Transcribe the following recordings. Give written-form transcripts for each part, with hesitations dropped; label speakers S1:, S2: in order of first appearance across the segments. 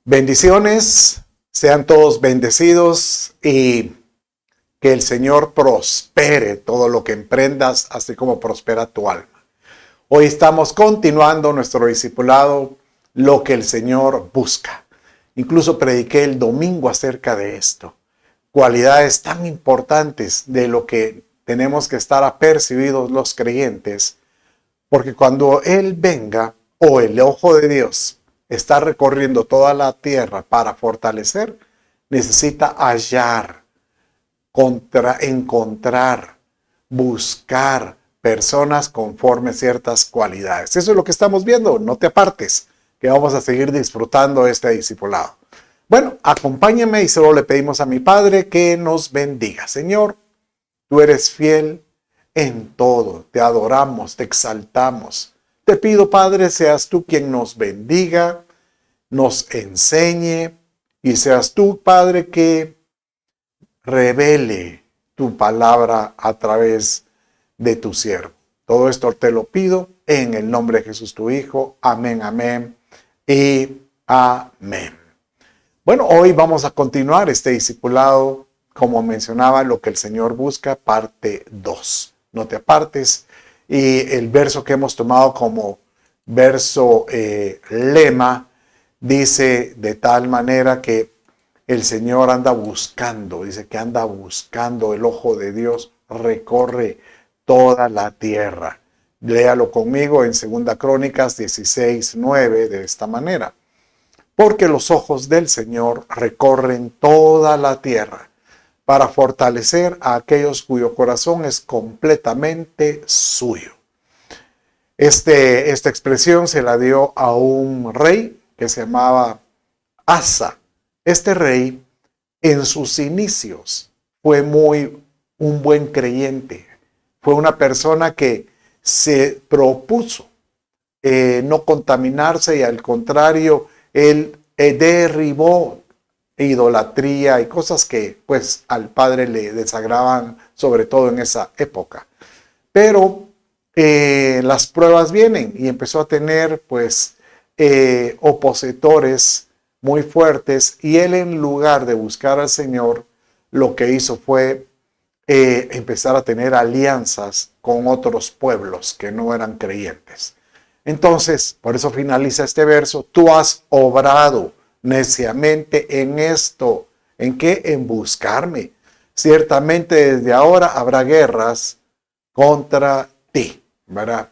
S1: Bendiciones, sean todos bendecidos y que el Señor prospere todo lo que emprendas, así como prospera tu alma. Hoy estamos continuando nuestro discipulado, lo que el Señor busca. Incluso prediqué el domingo acerca de esto. Cualidades tan importantes de lo que tenemos que estar apercibidos los creyentes, porque cuando Él venga, o el ojo de Dios está recorriendo toda la tierra para fortalecer, necesita hallar, encontrar, buscar personas conforme ciertas cualidades. Eso es lo que estamos viendo. No te apartes, que vamos a seguir disfrutando este discipulado. Bueno, acompáñame y solo le pedimos a mi Padre que nos bendiga. Señor, tú eres fiel en todo. Te adoramos, te exaltamos. Te pido, Padre, seas tú quien nos bendiga, nos enseñe y seas tú, Padre, que revele tu palabra a través de tu siervo. Todo esto te lo pido en el nombre de Jesús, tu Hijo. Amén, amén y amén. Bueno, hoy vamos a continuar este discipulado, como mencionaba, lo que el Señor busca, parte 2. No te apartes. Y el verso que hemos tomado como verso lema dice de tal manera que el Señor anda buscando, dice que anda buscando, el ojo de Dios recorre toda la tierra. Léalo conmigo en 2 Crónicas 16:9 de esta manera. Porque los ojos del Señor recorren toda la tierra para fortalecer a aquellos cuyo corazón es completamente suyo. Esta expresión se la dio a un rey que se llamaba Asa. Este rey en sus inicios fue un buen creyente. Fue una persona que se propuso no contaminarse y al contrario, él derribó idolatría y cosas que pues al padre le desagraban, sobre todo en esa época. Pero las pruebas vienen y empezó a tener pues opositores muy fuertes y él, en lugar de buscar al Señor, lo que hizo fue empezar a tener alianzas con otros pueblos que no eran creyentes. Entonces, por eso finaliza este verso: tú has obrado neciamente en esto. ¿En qué? En buscarme. Ciertamente desde ahora habrá guerras contra ti, ¿verdad?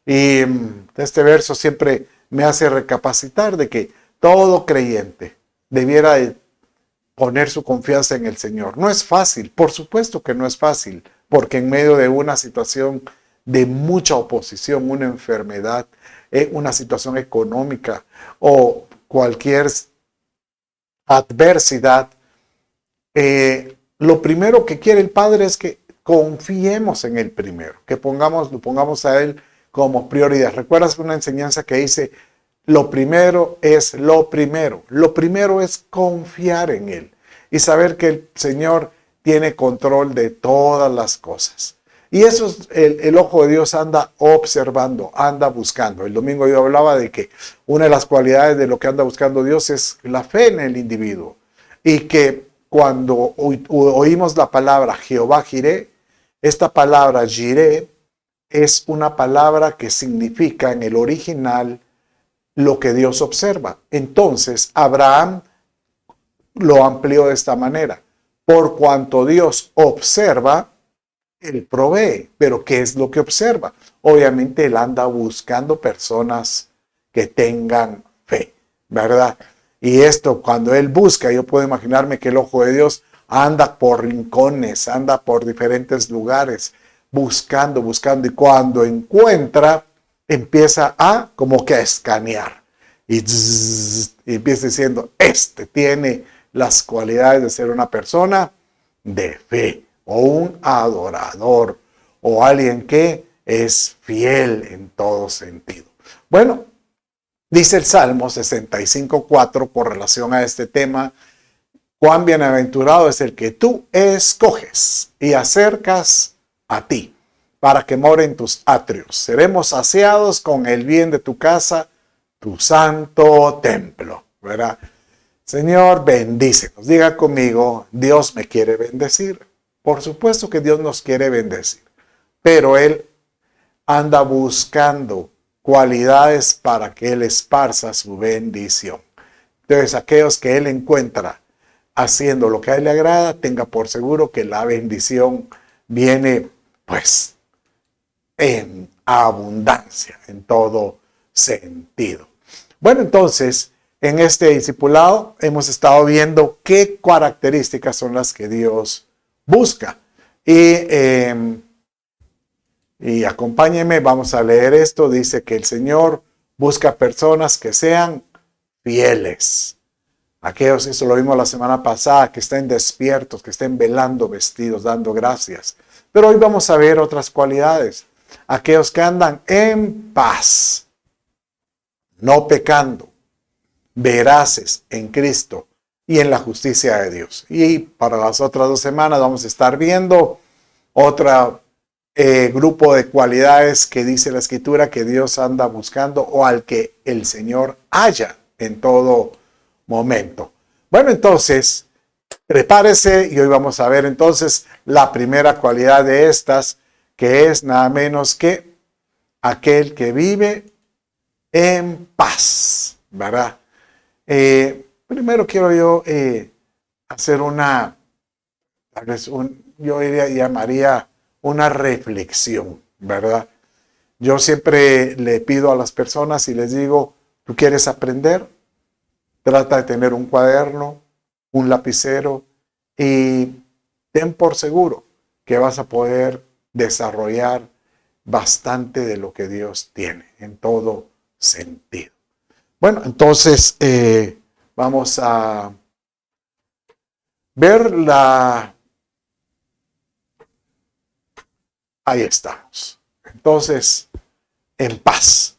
S1: Y este verso siempre me hace recapacitar de que todo creyente debiera de poner su confianza en el Señor. No es fácil, por supuesto que no es fácil, porque en medio de una situación de mucha oposición, una enfermedad, una situación económica o cualquier adversidad, lo primero que quiere el Padre es que confiemos en el primero, que lo pongamos a Él como prioridad. ¿Recuerdas una enseñanza que dice: lo primero es lo primero? Lo primero es confiar en Él y saber que el Señor tiene control de todas las cosas. Y eso es el ojo de Dios anda observando, anda buscando. El domingo yo hablaba de que una de las cualidades de lo que anda buscando Dios es la fe en el individuo. Y que cuando oímos la palabra Jehová Jireh, esta palabra Jireh es una palabra que significa en el original lo que Dios observa. Entonces Abraham lo amplió de esta manera: por cuanto Dios observa, Él provee. Pero ¿qué es lo que observa? Obviamente Él anda buscando personas que tengan fe, ¿verdad? Y esto, cuando Él busca, yo puedo imaginarme que el ojo de Dios anda por rincones, anda por diferentes lugares, buscando, y cuando encuentra, empieza como que a escanear. Y empieza diciendo: este tiene las cualidades de ser una persona de fe, o un adorador, o alguien que es fiel en todo sentido. Bueno, dice el Salmo 65:4 con relación a este tema: cuán bienaventurado es el que tú escoges y acercas a ti, para que more en tus atrios. Seremos saciados con el bien de tu casa, tu santo templo, ¿verdad? Señor, bendícenos. Diga conmigo, Dios me quiere bendecir. Por supuesto que Dios nos quiere bendecir, pero Él anda buscando cualidades para que Él esparza su bendición. Entonces, aquellos que Él encuentra haciendo lo que a Él le agrada, tenga por seguro que la bendición viene, pues, en abundancia, en todo sentido. Bueno, entonces, en este discipulado hemos estado viendo qué características son las que Dios busca. Y acompáñenme, vamos a leer esto. Dice que el Señor busca personas que sean fieles. Aquellos, eso lo vimos la semana pasada, que estén despiertos, que estén velando vestidos, dando gracias. Pero hoy vamos a ver otras cualidades. Aquellos que andan en paz, no pecando, veraces en Cristo y en la justicia de Dios. Y para las otras 2 semanas vamos a estar viendo otro grupo de cualidades que dice la Escritura que Dios anda buscando o al que el Señor halla en todo momento. Bueno, entonces, prepárese y hoy vamos a ver entonces la primera cualidad de estas, que es nada menos que aquel que vive en paz, ¿verdad? Primero quiero yo hacer tal vez yo llamaría una reflexión, ¿verdad? Yo siempre le pido a las personas y les digo, ¿tú quieres aprender? Trata de tener un cuaderno, un lapicero y ten por seguro que vas a poder desarrollar bastante de lo que Dios tiene en todo sentido. Bueno, entonces vamos a ver Ahí estamos. Entonces, en paz.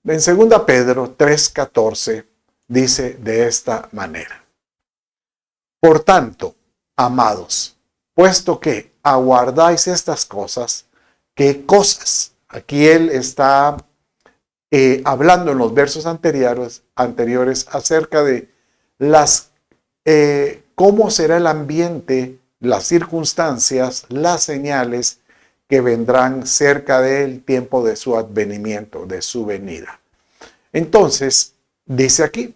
S1: En 2 Pedro 3:14 dice de esta manera. Por tanto, amados, puesto que aguardáis estas cosas, ¿qué cosas? Aquí él está hablando en los versos anteriores acerca de cómo será el ambiente, las circunstancias, las señales que vendrán cerca del tiempo de su advenimiento, de su venida. Entonces, dice aquí,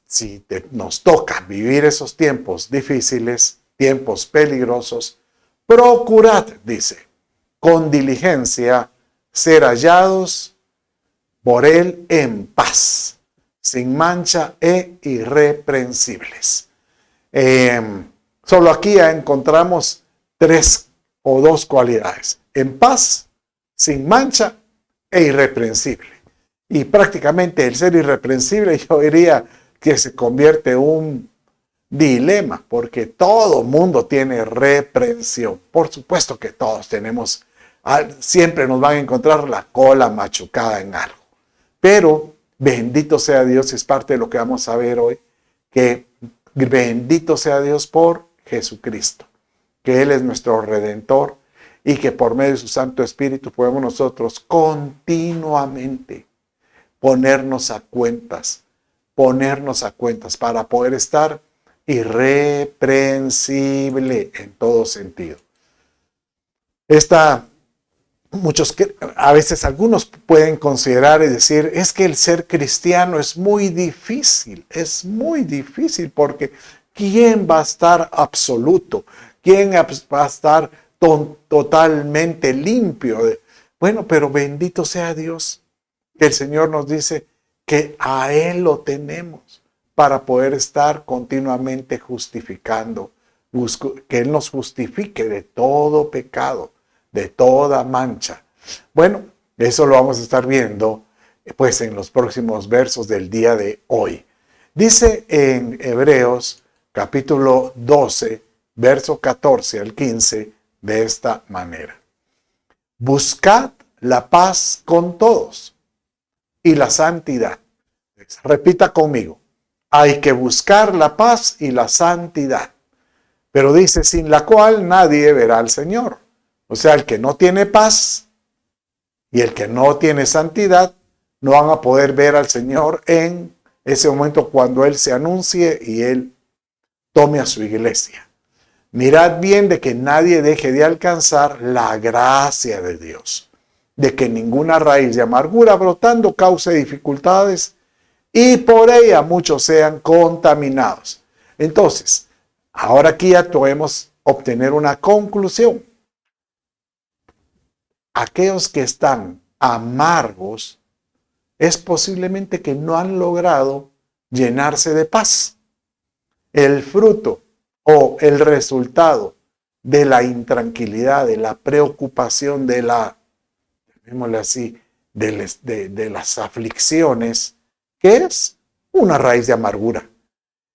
S1: si nos toca vivir esos tiempos difíciles, tiempos peligrosos, procurad, dice, con diligencia ser hallados por Él en paz, sin mancha e irreprensibles. Solo aquí encontramos 3 o 2 cualidades. En paz, sin mancha e irreprensible. Y prácticamente el ser irreprensible yo diría que se convierte en un dilema, porque todo mundo tiene reprensión. Por supuesto que todos tenemos, siempre nos van a encontrar la cola machucada en algo. Pero bendito sea Dios, es parte de lo que vamos a ver hoy, que bendito sea Dios por Jesucristo, que Él es nuestro Redentor y que por medio de su Santo Espíritu podemos nosotros continuamente ponernos a cuentas para poder estar irreprensible en todo sentido. A veces algunos pueden considerar y decir, es que el ser cristiano es muy difícil porque ¿quién va a estar absoluto? ¿Quién va a estar totalmente limpio? Bueno, pero bendito sea Dios, que el Señor nos dice que a Él lo tenemos para poder estar continuamente justificando, que Él nos justifique de todo pecado, de toda mancha. Bueno, eso lo vamos a estar viendo pues en los próximos versos del día de hoy. Dice en Hebreos capítulo 12, verso 14 al 15 de esta manera. Buscad la paz con todos y la santidad. Repita conmigo. Hay que buscar la paz y la santidad. Pero dice, sin la cual nadie verá al Señor. O sea, el que no tiene paz y el que no tiene santidad no van a poder ver al Señor en ese momento cuando Él se anuncie y Él tome a su iglesia. Mirad bien de que nadie deje de alcanzar la gracia de Dios, de que ninguna raíz de amargura brotando cause dificultades y por ella muchos sean contaminados. Entonces, ahora aquí ya podemos obtener una conclusión. Aquellos que están amargos es posiblemente que no han logrado llenarse de paz. El fruto o el resultado de la intranquilidad, de la preocupación, de la, llamémosle así, de las aflicciones, ¿qué es? Una raíz de amargura.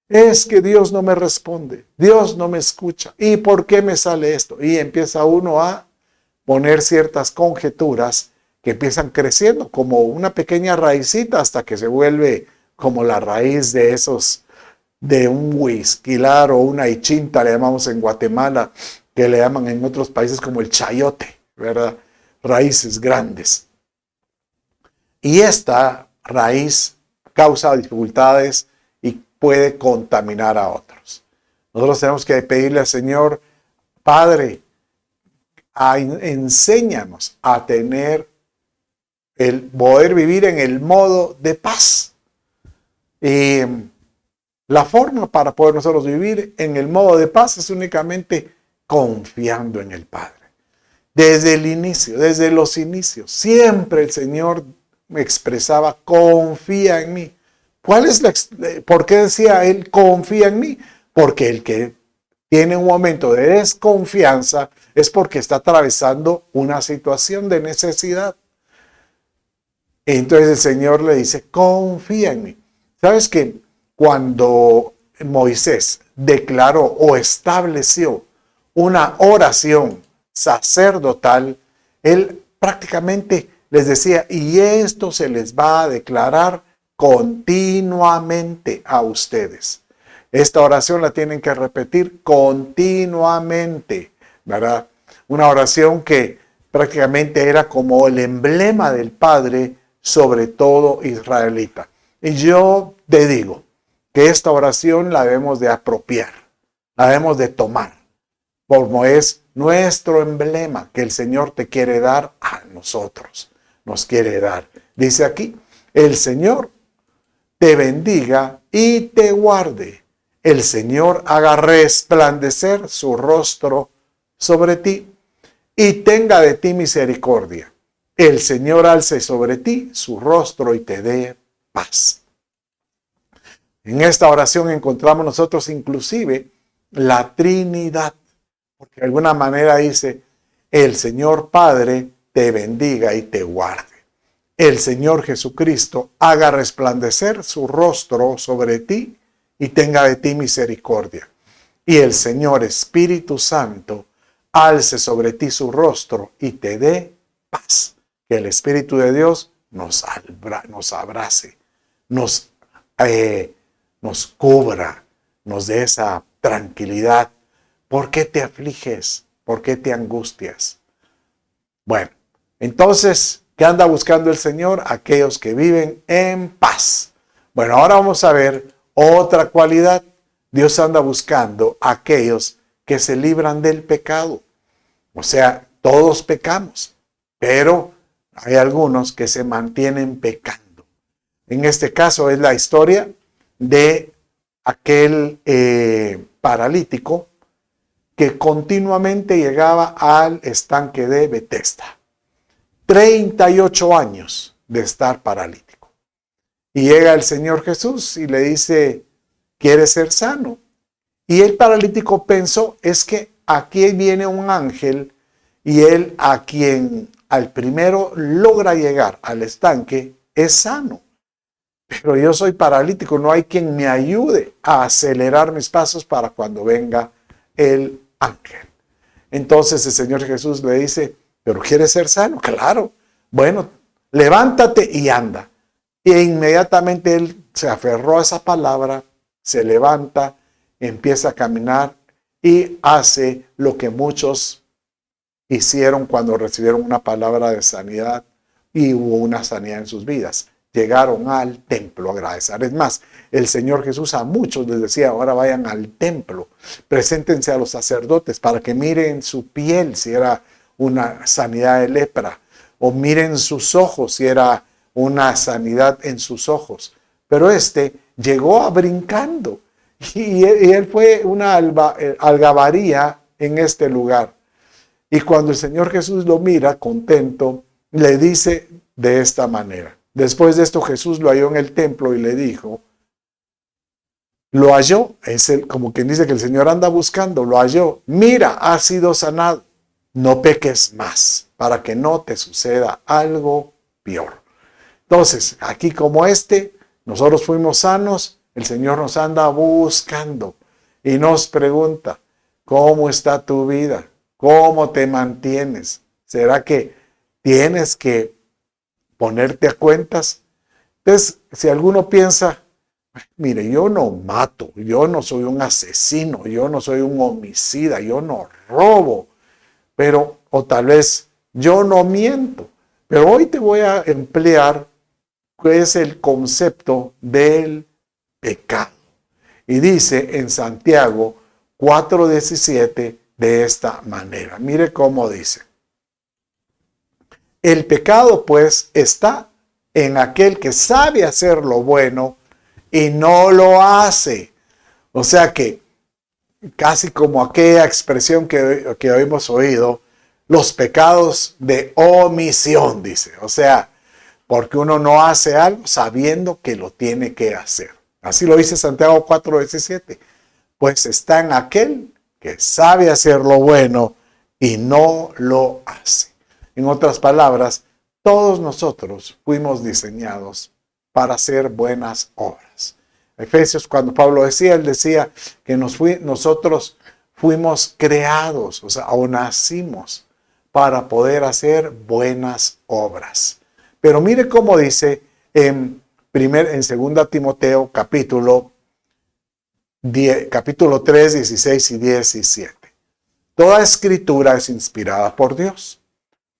S1: Es que Dios no me responde, Dios no me escucha. ¿Y por qué me sale esto? Y empieza uno a poner ciertas conjeturas que empiezan creciendo como una pequeña raicita hasta que se vuelve como la raíz de esos, de un huisquilar o una ichinta, le llamamos en Guatemala, que le llaman en otros países como el chayote, ¿verdad? Raíces grandes. Y esta raíz causa dificultades y puede contaminar a otros. Nosotros tenemos que pedirle al Señor, Padre, enséñanos a tener el poder vivir en el modo de paz. Y la forma para poder nosotros vivir en el modo de paz es únicamente confiando en el Padre. Desde el inicio, desde los inicios, siempre el Señor me expresaba, confía en mí. ¿Por qué decía Él, confía en mí? Porque el que tiene un momento de desconfianza es porque está atravesando una situación de necesidad. Entonces el Señor le dice, confía en mí. ¿Sabes qué? Cuando Moisés declaró o estableció una oración sacerdotal, él prácticamente les decía, y esto se les va a declarar continuamente a ustedes. Esta oración la tienen que repetir continuamente, ¿verdad? Una oración que prácticamente era como el emblema del Padre sobre todo israelita. Y yo te digo que esta oración la debemos de apropiar, la debemos de tomar, como es nuestro emblema que el Señor te quiere dar a nosotros, nos quiere dar. Dice aquí, el Señor te bendiga y te guarde. El Señor haga resplandecer su rostro sobre ti y tenga de ti misericordia. El Señor alce sobre ti su rostro y te dé paz. En esta oración encontramos nosotros inclusive la Trinidad, porque de alguna manera dice, el Señor Padre te bendiga y te guarde. El Señor Jesucristo haga resplandecer su rostro sobre ti y tenga de ti misericordia. Y el Señor Espíritu Santo alce sobre ti su rostro y te dé paz. Que el Espíritu de Dios nos abrace, nos cubra, nos dé esa tranquilidad. ¿Por qué te afliges? ¿Por qué te angustias? Bueno, entonces, ¿qué anda buscando el Señor? Aquellos que viven en paz. Bueno, ahora vamos a ver otra cualidad. Dios anda buscando aquellos que se libran del pecado. O sea, todos pecamos, pero hay algunos que se mantienen pecando. En este caso es la historia de aquel paralítico que continuamente llegaba al estanque de Betesda. 38 años de estar paralítico. Y llega el Señor Jesús y le dice, ¿quieres ser sano? Y el paralítico pensó, es que aquí viene un ángel y él a quien al primero logra llegar al estanque es sano. Pero yo soy paralítico, no hay quien me ayude a acelerar mis pasos para cuando venga el ángel. Entonces el Señor Jesús le dice, ¿pero quieres ser sano? Claro. Bueno, levántate y anda. E inmediatamente él se aferró a esa palabra, se levanta, empieza a caminar y hace lo que muchos hicieron cuando recibieron una palabra de sanidad y hubo una sanidad en sus vidas. llegaron al templo a agradecer. Es más, el Señor Jesús a muchos les decía, ahora vayan al templo, preséntense a los sacerdotes para que miren su piel si era una sanidad de lepra, o miren sus ojos si era una sanidad en sus ojos. Pero llegó a brincando y él fue una algabaría en este lugar. Y cuando el Señor Jesús lo mira contento, le dice de esta manera. Después de esto Jesús lo halló en el templo y le dijo, lo halló, como quien dice que el Señor anda buscando, lo halló. Mira, has sido sanado, no peques más para que no te suceda algo peor. Entonces, aquí como nosotros fuimos sanos, el Señor nos anda buscando y nos pregunta, ¿cómo está tu vida? ¿Cómo te mantienes? ¿Será que tienes que ponerte a cuentas? Entonces, si alguno piensa, mire, yo no mato, yo no soy un asesino, yo no soy un homicida, yo no robo, o tal vez yo no miento, pero hoy te voy a emplear que es el concepto del pecado. Y dice en Santiago 4:17 de esta manera. Mire cómo dice. El pecado pues está en aquel que sabe hacer lo bueno y no lo hace. O sea que casi como aquella expresión que hemos oído, los pecados de omisión, dice. O sea, porque uno no hace algo sabiendo que lo tiene que hacer. Así lo dice Santiago 4:17. Pues está en aquel que sabe hacer lo bueno y no lo hace. En otras palabras, todos nosotros fuimos diseñados para hacer buenas obras. Efesios, cuando Pablo decía, él decía que nosotros fuimos creados, o sea, o nacimos para poder hacer buenas obras. Pero mire cómo dice en 2 Timoteo capítulo 3, 16 y 17. Toda escritura es inspirada por Dios,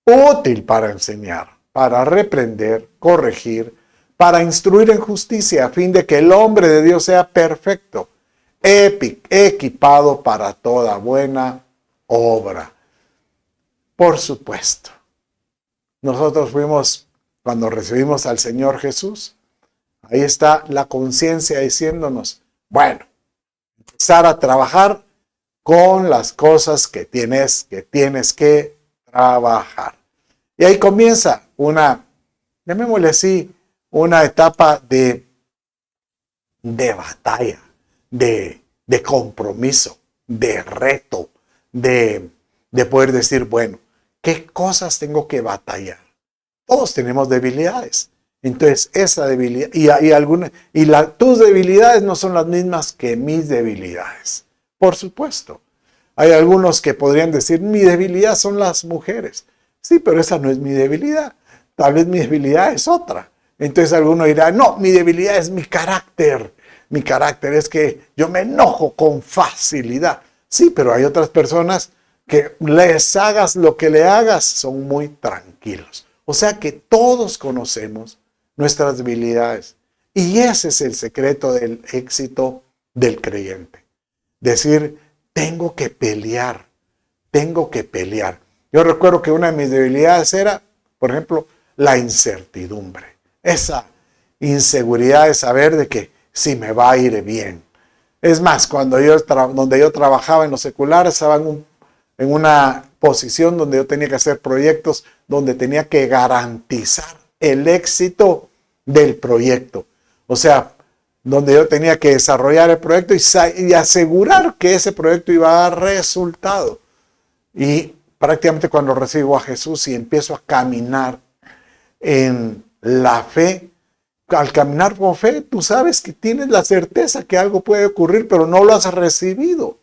S1: útil para enseñar, para reprender, corregir, para instruir en justicia, a fin de que el hombre de Dios sea perfecto, equipado para toda buena obra. Por supuesto, nosotros fuimos, cuando recibimos al Señor Jesús, ahí está la conciencia diciéndonos, bueno, empezar a trabajar con las cosas que tienes que trabajar. Y ahí comienza llamémosle así, una etapa de batalla, de compromiso, de reto, de poder decir, bueno, ¿qué cosas tengo que batallar? Todos tenemos debilidades. Entonces, esa debilidad, tus debilidades no son las mismas que mis debilidades. Por supuesto. Hay algunos que podrían decir, mi debilidad son las mujeres. Sí, pero esa no es mi debilidad. Tal vez mi debilidad es otra. Entonces alguno dirá, no, mi debilidad es mi carácter. Mi carácter es que yo me enojo con facilidad. Sí, pero hay otras personas que les hagas lo que le hagas, son muy tranquilos. O sea que todos conocemos nuestras debilidades. Y ese es el secreto del éxito del creyente. Decir, tengo que pelear. Yo recuerdo que una de mis debilidades era, por ejemplo, la incertidumbre. Esa inseguridad de saber de que si me va a ir bien. Es más, donde yo trabajaba en lo secular, estaba en una posición donde yo tenía que hacer proyectos, donde tenía que garantizar el éxito del proyecto. O sea, donde yo tenía que desarrollar el proyecto y asegurar que ese proyecto iba a dar resultado. Y prácticamente cuando recibo a Jesús y empiezo a caminar en la fe, al caminar con fe, tú sabes que tienes la certeza que algo puede ocurrir, pero no lo has recibido.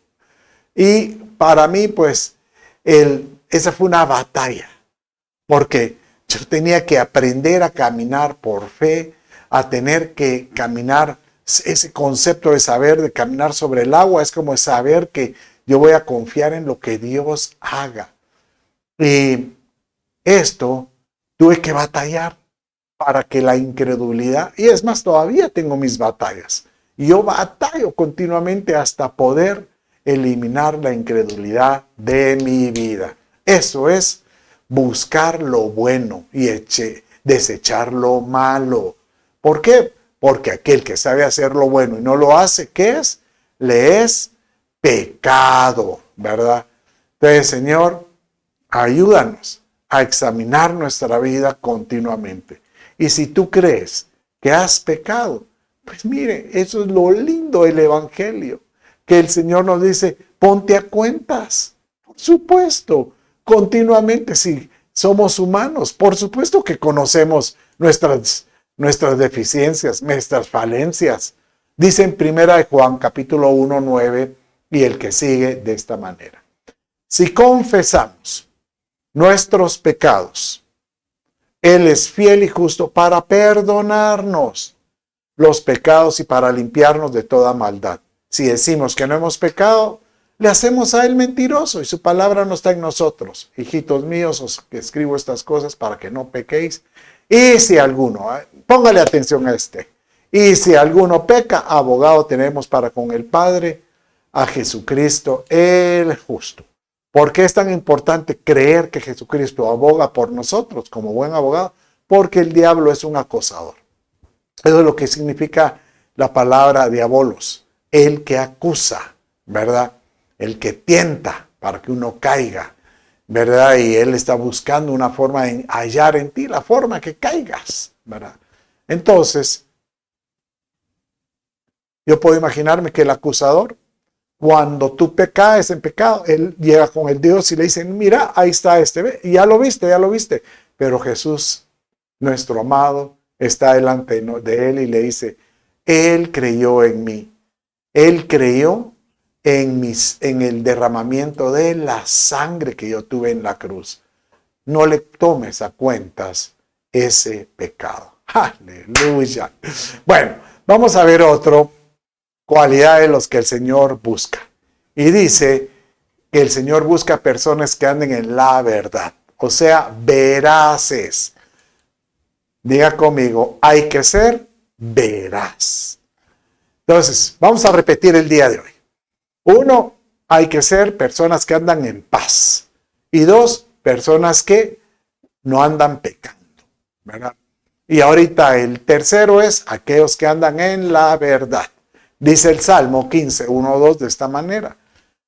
S1: Y para mí, pues, esa fue una batalla, porque yo tenía que aprender a caminar por fe, a tener que caminar, ese concepto de saber, de caminar sobre el agua, es como saber que yo voy a confiar en lo que Dios haga. Y esto tuve que batallar, para que la incredulidad, y es más, todavía tengo mis batallas. Y yo batallo continuamente hasta poder eliminar la incredulidad de mi vida. Eso es buscar lo bueno y desechar lo malo. ¿Por qué? Porque aquel que sabe hacer lo bueno y no lo hace, ¿qué es? Le es pecado, ¿verdad? Entonces, Señor, ayúdanos a examinar nuestra vida continuamente. Y si tú crees que has pecado, pues mire, eso es lo lindo del Evangelio, que el Señor nos dice, ponte a cuentas. Por supuesto, continuamente, si somos humanos, por supuesto que conocemos nuestras deficiencias, nuestras falencias. Dice en 1 Juan capítulo 1, 9 y el que sigue de esta manera. Si confesamos nuestros pecados, Él es fiel y justo para perdonarnos los pecados y para limpiarnos de toda maldad. Si decimos que no hemos pecado, le hacemos a Él mentiroso y su palabra no está en nosotros. Hijitos míos, os escribo estas cosas para que no pequéis. Y si alguno, póngale atención a y si alguno peca, abogado tenemos para con el Padre, a Jesucristo el justo. ¿Por qué es tan importante creer que Jesucristo aboga por nosotros como buen abogado? Porque el diablo es un acosador. Eso es lo que significa la palabra diabolos, el que acusa, ¿verdad? El que tienta para que uno caiga, ¿verdad? Y él está buscando una forma de hallar en ti la forma que caigas, ¿verdad? Entonces, yo puedo imaginarme que el acusador, cuando tú caes en pecado, él llega con el Dios y le dice, mira, ahí está y ya lo viste. Pero Jesús, nuestro amado, está delante de él y le dice, Él creyó en mí. Él creyó en el derramamiento de la sangre que yo tuve en la cruz. No le tomes a cuentas ese pecado. Aleluya. Bueno, vamos a ver otro. Cualidades de los que el Señor busca. Y dice que el Señor busca personas que anden en la verdad. O sea, veraces. Diga conmigo, hay que ser veraz. Entonces, vamos a repetir el día de hoy. 1, hay que ser personas que andan en paz. Y 2, personas que no andan pecando, ¿verdad? Y ahorita el tercero es aquellos que andan en la verdad. Dice el Salmo 15, 1, 2 de esta manera.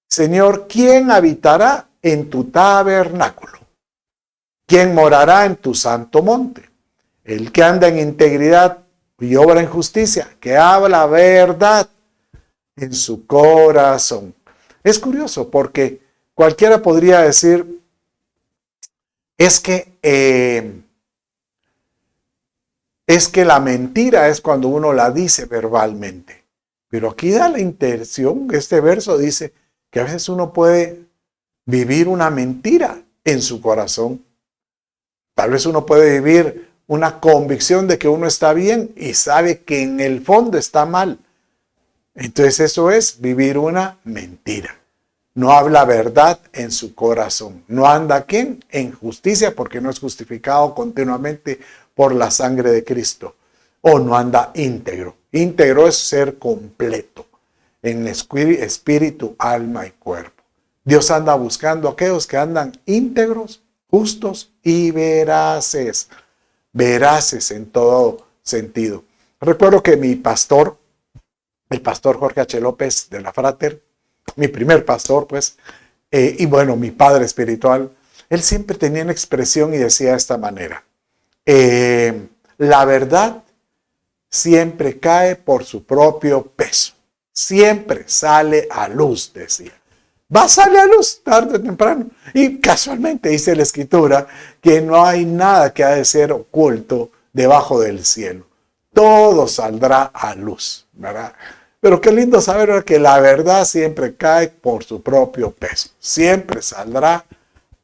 S1: Señor, ¿quién habitará en tu tabernáculo? ¿Quién morará en tu santo monte? El que anda en integridad y obra en justicia, que habla verdad en su corazón. Es curioso porque cualquiera podría decir, es que la mentira es cuando uno la dice verbalmente. Pero aquí da la intención, este verso dice que a veces uno puede vivir una mentira en su corazón. Tal vez uno puede vivir una convicción de que uno está bien y sabe que en el fondo está mal. Entonces eso es vivir una mentira. No habla verdad en su corazón. No anda ¿quién? En justicia porque no es justificado continuamente por la sangre de Cristo. O no anda íntegro. Íntegro es ser completo en espíritu, alma y cuerpo. Dios anda buscando a aquellos que andan íntegros, justos y veraces. Veraces en todo sentido. Recuerdo que mi pastor, el pastor Jorge H. López de la Frater, mi primer pastor, pues, y bueno, mi padre espiritual, él siempre tenía una expresión y decía de esta manera, la verdad siempre cae por su propio peso, siempre sale a luz, decía. Va a salir a luz tarde o temprano. Y casualmente dice la Escritura que no hay nada que ha de ser oculto debajo del cielo. Todo saldrá a luz, ¿verdad? Pero qué lindo saber que la verdad siempre cae por su propio peso. Siempre saldrá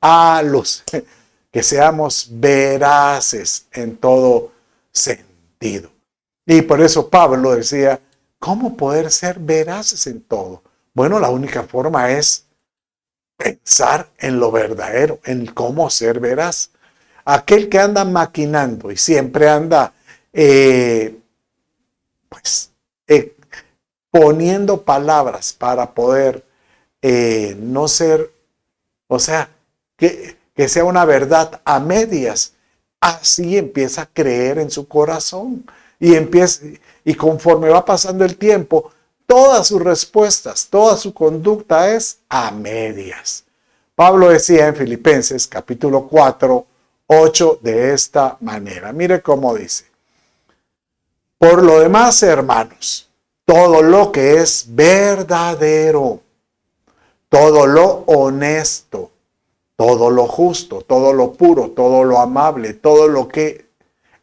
S1: a luz. Que seamos veraces en todo sentido. Y por eso Pablo decía, ¿cómo poder ser veraces en todo? Bueno, la única forma es pensar en lo verdadero, en cómo ser veraz. aquel que anda maquinando y siempre anda pues poniendo palabras para poder no ser, o sea, que sea una verdad a medias, así empieza a creer en su corazón y conforme va pasando el tiempo, todas sus respuestas, toda su conducta es a medias. Pablo decía en Filipenses capítulo 4, 8 de esta manera. Mire cómo dice. Por lo demás, hermanos, todo lo que es verdadero, todo lo honesto, todo lo justo, todo lo puro, todo lo amable, todo lo que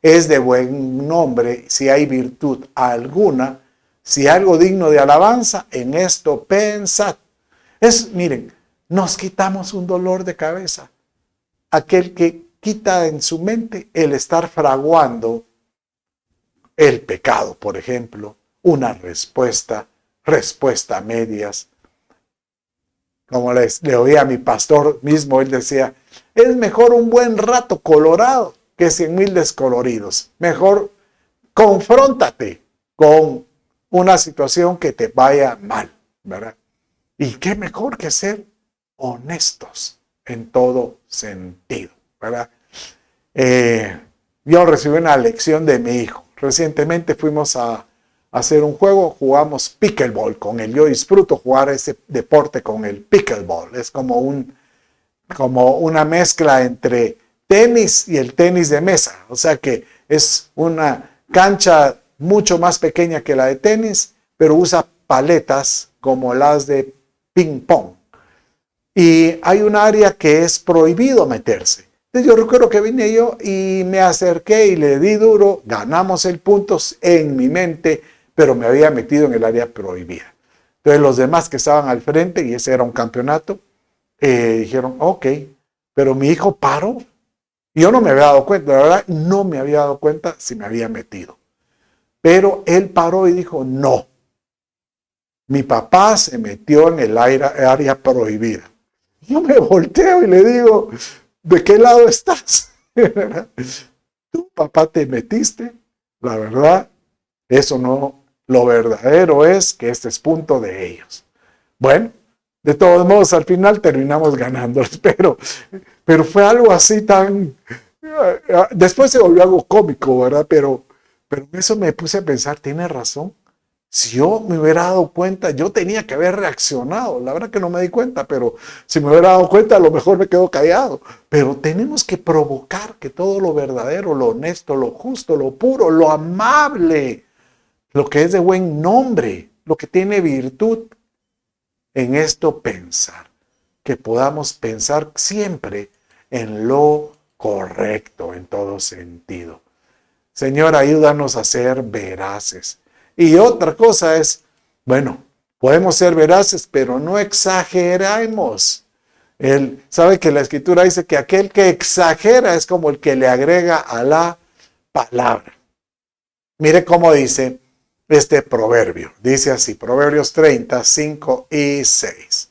S1: es de buen nombre, si hay virtud alguna, si algo digno de alabanza, en esto pensad. Miren, nos quitamos un dolor de cabeza. Aquel que quita en su mente el estar fraguando el pecado, por ejemplo, una respuesta a medias. Como le oía a mi pastor mismo, él decía, es mejor un buen rato colorado que 100,000 descoloridos. Mejor confróntate con una situación que te vaya mal, ¿verdad? Y qué mejor que ser honestos en todo sentido, ¿verdad? Yo recibí una lección de mi hijo. Recientemente fuimos a hacer un juego, jugamos pickleball con él. Yo disfruto jugar ese deporte con el pickleball. Es como una mezcla entre tenis y el tenis de mesa. O sea que es una cancha mucho más pequeña que la de tenis, pero usa paletas como las de ping pong. Y hay un área que es prohibido meterse. Entonces yo recuerdo que vine yo y me acerqué y le di duro, ganamos el punto en mi mente, pero me había metido en el área prohibida. Entonces los demás que estaban al frente, y ese era un campeonato, dijeron, ok, pero mi hijo paró. Y yo no me había dado cuenta, la verdad, no me había dado cuenta si me había metido. Pero él paró y dijo, no, mi papá se metió en el área prohibida. Yo me volteo y le digo, ¿de qué lado estás? ¿Tu papá te metiste? La verdad, eso no, lo verdadero es que este es punto de ellos. Bueno, de todos modos, al final terminamos ganándoles, pero fue algo así tan... Después se volvió algo cómico, ¿verdad? Pero eso me puse a pensar, tiene razón. Si yo me hubiera dado cuenta, yo tenía que haber reaccionado. La verdad que no me di cuenta, pero si me hubiera dado cuenta, a lo mejor me quedo callado. Pero tenemos que provocar que todo lo verdadero, lo honesto, lo justo, lo puro, lo amable, lo que es de buen nombre, lo que tiene virtud, en esto pensar. Que podamos pensar siempre en lo correcto en todo sentido. Señor, ayúdanos a ser veraces. Y otra cosa es, bueno, podemos ser veraces, pero no exageremos. Él sabe que la Escritura dice que aquel que exagera es como el que le agrega a la palabra. Mire cómo dice este proverbio. Dice así, Proverbios 30, 5 y 6.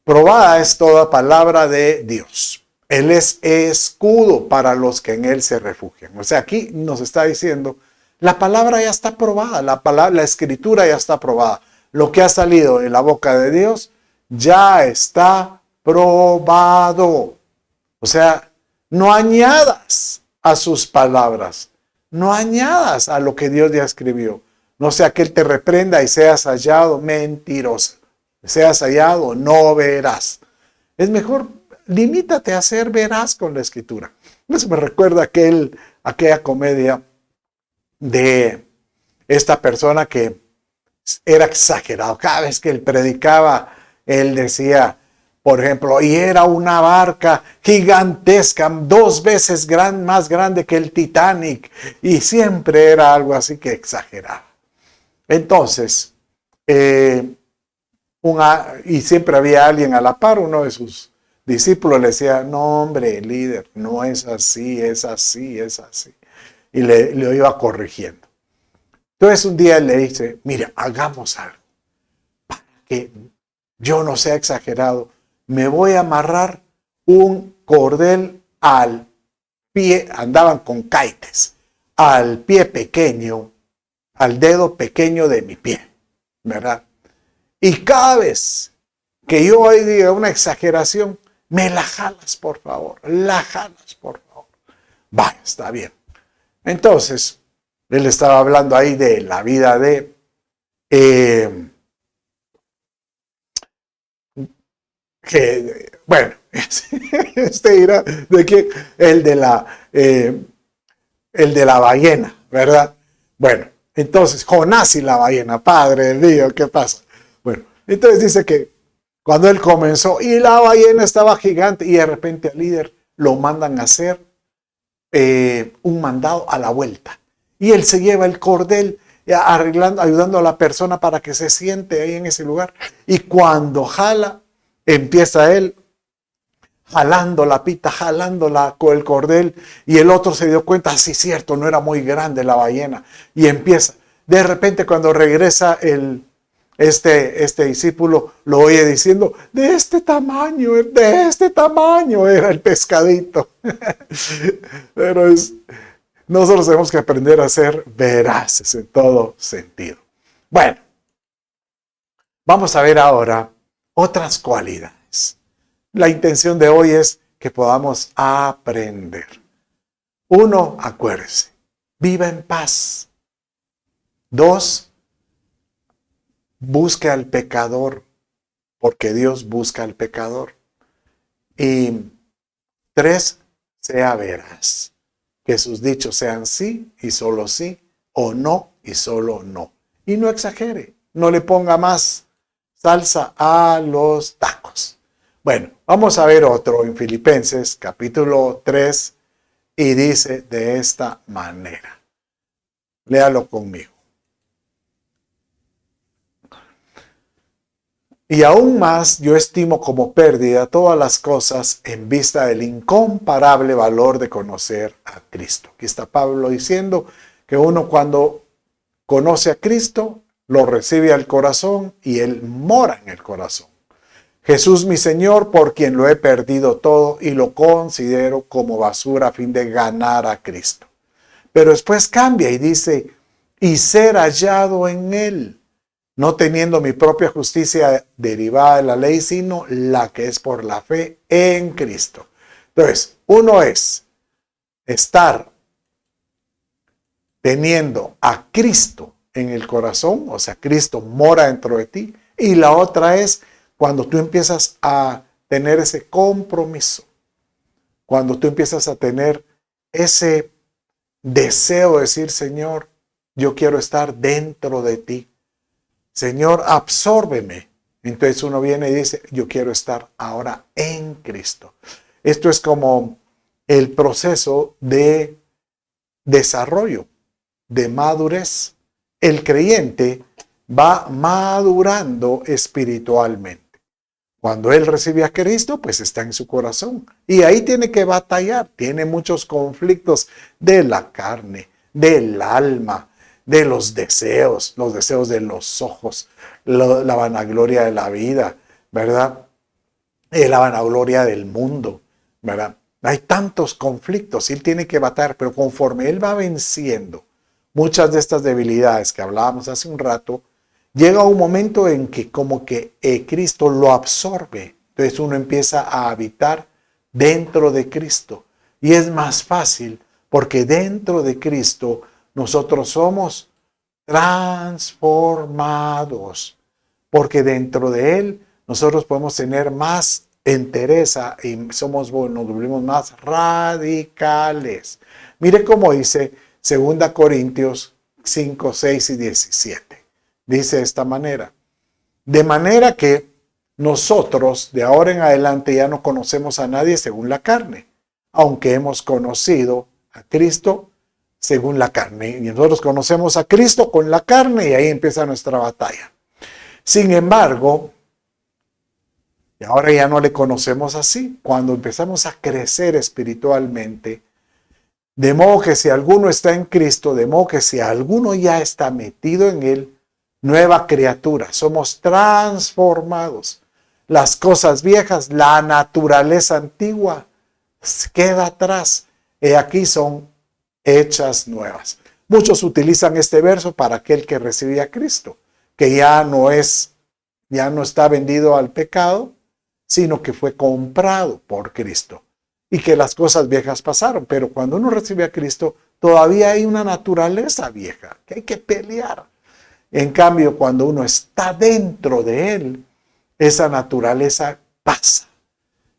S1: Probada es toda palabra de Dios. Él es escudo para los que en él se refugian. O sea, aquí nos está diciendo, la palabra ya está probada, la escritura ya está probada. Lo que ha salido de la boca de Dios ya está probado. O sea, no añadas a sus palabras, no añadas a lo que Dios ya escribió. No sea que Él te reprenda y seas hallado mentiroso. Seas hallado, no verás. Es mejor, limítate a ser veraz con la escritura. Eso me recuerda aquella comedia de esta persona que era exagerado. Cada vez que él predicaba, él decía, por ejemplo, y era una barca gigantesca, 2 veces más grande que el Titanic, y siempre era algo así que exageraba. Entonces, y siempre había alguien a la par, uno de sus discípulos le decía, no hombre, líder, no es así, es así, es así. Y le iba corrigiendo. Entonces un día él le dice, mira, hagamos algo para que yo no sea exagerado. Me voy a amarrar un cordel al pie, andaban con caites al pie pequeño, al dedo pequeño de mi pie, ¿verdad? Y cada vez que yo diga una exageración, me la jalas, por favor, la jalas, por favor. Va, está bien. Entonces, él estaba hablando ahí de la vida de bueno, dirá de que el de la ballena, ¿verdad? Bueno, entonces Jonás y la ballena, padre mío, ¿qué pasa? Bueno, entonces dice que cuando él comenzó y la ballena estaba gigante y de repente al líder lo mandan a hacer un mandado a la vuelta. Y él se lleva el cordel ayudando a la persona para que se siente ahí en ese lugar. Y cuando jala, empieza él jalando la pita, jalándola con el cordel, y el otro se dio cuenta, sí, cierto, no era muy grande la ballena, y empieza. De repente cuando regresa este discípulo, lo oye diciendo, de este tamaño era el pescadito. Pero nosotros tenemos que aprender a ser veraces en todo sentido. Bueno, vamos a ver ahora otras cualidades. La intención de hoy es que podamos aprender. 1, acuérdese, viva en paz. 2, busque al pecador, porque Dios busca al pecador. Y 3, sea veraz. Que sus dichos sean sí y solo sí, o no y solo no. Y no exagere, no le ponga más salsa a los tacos. Bueno, vamos a ver otro en Filipenses capítulo 3 y dice de esta manera. Léalo conmigo. Y aún más yo estimo como pérdida todas las cosas en vista del incomparable valor de conocer a Cristo. Aquí está Pablo diciendo que uno cuando conoce a Cristo, lo recibe al corazón y Él mora en el corazón. Jesús mi Señor, por quien lo he perdido todo y lo considero como basura a fin de ganar a Cristo. Pero después cambia y dice, y ser hallado en Él, no teniendo mi propia justicia derivada de la ley, sino la que es por la fe en Cristo. Entonces, uno es estar teniendo a Cristo en el corazón, o sea, Cristo mora dentro de ti, y la otra es cuando tú empiezas a tener ese compromiso, cuando tú empiezas a tener ese deseo de decir, Señor, yo quiero estar dentro de ti. Señor, absórbeme. Entonces uno viene y dice, yo quiero estar ahora en Cristo. Esto es como el proceso de desarrollo, de madurez. El creyente va madurando espiritualmente. Cuando él recibe a Cristo, pues está en su corazón. Y ahí tiene que batallar. Tiene muchos conflictos de la carne, del alma, de los deseos de los ojos, la vanagloria de la vida, ¿verdad? La vanagloria del mundo, ¿verdad? Hay tantos conflictos y él tiene que batallar, pero conforme él va venciendo muchas de estas debilidades que hablábamos hace un rato, llega un momento en que como que Cristo lo absorbe. Entonces uno empieza a habitar dentro de Cristo. Y es más fácil porque dentro de Cristo nosotros somos transformados. Porque dentro de Él nosotros podemos tener más entereza y nos volvemos más radicales. Mire cómo dice 2 Corintios 5, 6 y 17. Dice de esta manera. De manera que nosotros de ahora en adelante ya no conocemos a nadie según la carne, aunque hemos conocido a Cristo según la carne. Y nosotros conocemos a Cristo con la carne y ahí empieza nuestra batalla. Sin embargo, y ahora ya no le conocemos así. Cuando empezamos a crecer espiritualmente, de modo que si alguno está en Cristo, de modo que si alguno ya está metido en Él, nueva criatura, somos transformados. Las cosas viejas, la naturaleza antigua, queda atrás he aquí son hechas nuevas. Muchos utilizan este verso para aquel que recibía a Cristo, que ya no está vendido al pecado, sino que fue comprado por Cristo y que las cosas viejas pasaron. Pero cuando uno recibe a Cristo, todavía hay una naturaleza vieja que hay que pelear. En cambio, cuando uno está dentro de Él, esa naturaleza pasa.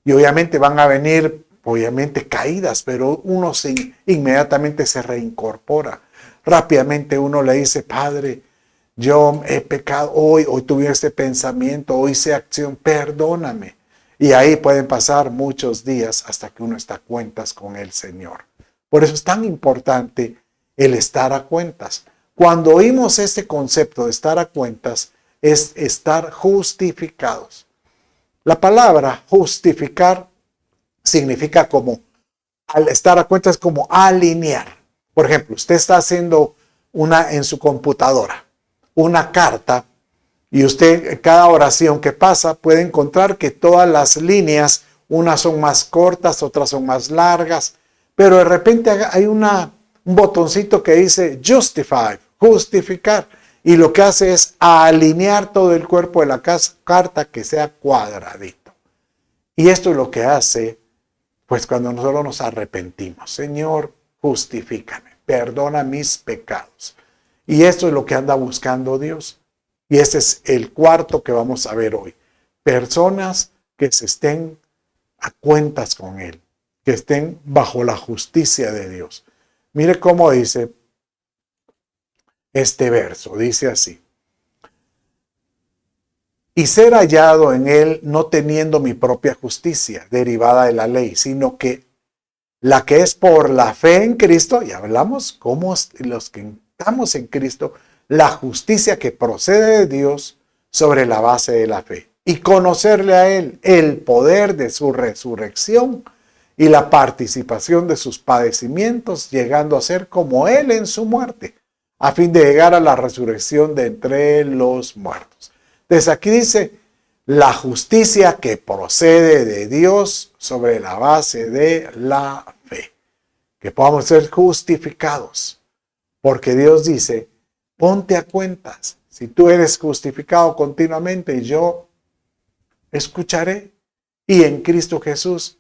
S1: Y obviamente van a venir, caídas, pero uno inmediatamente se reincorpora. Rápidamente uno le dice, Padre, yo he pecado hoy tuve este pensamiento, hoy hice acción, perdóname. Y ahí pueden pasar muchos días hasta que uno está a cuentas con el Señor. Por eso es tan importante el estar a cuentas. Cuando oímos este concepto de estar a cuentas, es estar justificados. La palabra justificar significa como, al estar a cuentas, como alinear. Por ejemplo, usted está haciendo en su computadora una carta y usted, cada oración que pasa, puede encontrar que todas las líneas, unas son más cortas, otras son más largas, pero de repente hay un botoncito que dice justify, justificar, y lo que hace es alinear todo el cuerpo de la carta que sea cuadradito. Y esto es lo que hace, pues, cuando nosotros nos arrepentimos. Señor, justifícame, perdona mis pecados. Y esto es lo que anda buscando Dios. Y este es el cuarto que vamos a ver hoy. Personas que se estén a cuentas con Él, que estén bajo la justicia de Dios. Mire cómo dice este verso, dice así: y ser hallado en Él no teniendo mi propia justicia derivada de la ley, sino que la que es por la fe en Cristo, y hablamos como los que estamos en Cristo, la justicia que procede de Dios sobre la base de la fe, y conocerle a Él, el poder de su resurrección y la participación de sus padecimientos, llegando a ser como Él en su muerte, a fin de llegar a la resurrección de entre los muertos. Entonces aquí dice, la justicia que procede de Dios sobre la base de la fe, que podamos ser justificados, porque Dios dice, ponte a cuentas, si tú eres justificado continuamente, yo escucharé, y en Cristo Jesús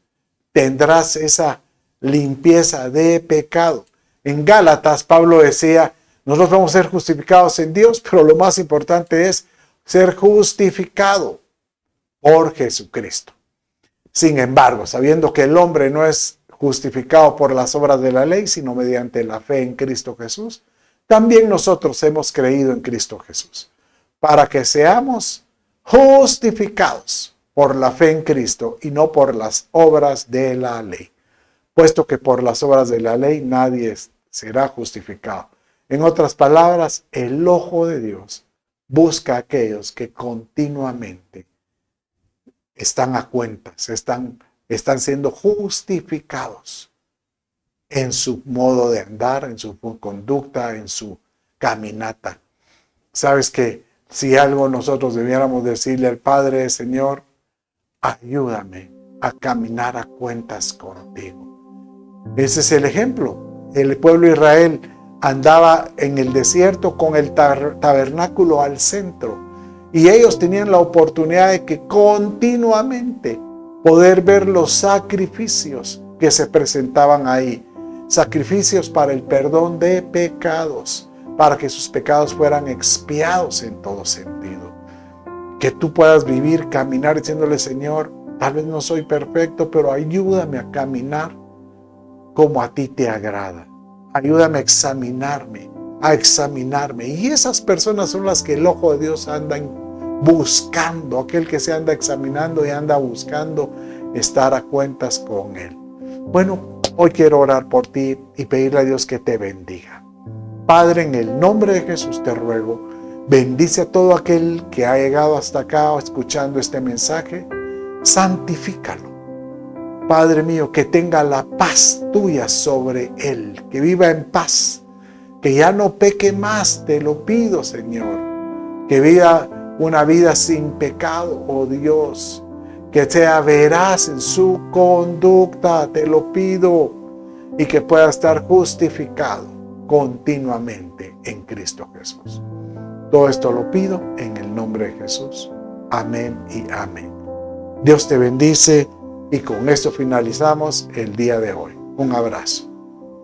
S1: tendrás esa limpieza de pecado. En Gálatas, Pablo decía, nosotros vamos a ser justificados en Dios, pero lo más importante es ser justificado por Jesucristo. Sin embargo, sabiendo que el hombre no es justificado por las obras de la ley, sino mediante la fe en Cristo Jesús, también nosotros hemos creído en Cristo Jesús, para que seamos justificados por la fe en Cristo y no por las obras de la ley, puesto que por las obras de la ley nadie será justificado. En otras palabras, el ojo de Dios busca a aquellos que continuamente están a cuentas, están siendo justificados en su modo de andar, en su conducta, en su caminata. Sabes que si algo nosotros debiéramos decirle al Padre, Señor, ayúdame a caminar a cuentas contigo. Ese es el ejemplo. El pueblo de Israel andaba en el desierto con el tabernáculo al centro, y ellos tenían la oportunidad de que continuamente poder ver los sacrificios que se presentaban ahí, sacrificios para el perdón de pecados, para que sus pecados fueran expiados en todo sentido. Que tú puedas vivir, caminar diciéndole, Señor, tal vez no soy perfecto, pero ayúdame a caminar como a ti te agrada. Ayúdame a examinarme. Y esas personas son las que el ojo de Dios anda buscando, aquel que se anda examinando y anda buscando estar a cuentas con Él. Bueno, hoy quiero orar por ti y pedirle a Dios que te bendiga. Padre, en el nombre de Jesús te ruego, bendice a todo aquel que ha llegado hasta acá escuchando este mensaje, santifícalo. Padre mío, que tenga la paz tuya sobre él, que viva en paz, que ya no peque más, te lo pido, Señor, que viva una vida sin pecado, oh Dios, que sea veraz en su conducta, te lo pido, y que pueda estar justificado continuamente en Cristo Jesús. Todo esto lo pido en el nombre de Jesús. Amén y amén. Dios te bendice y con esto finalizamos el día de hoy. Un abrazo.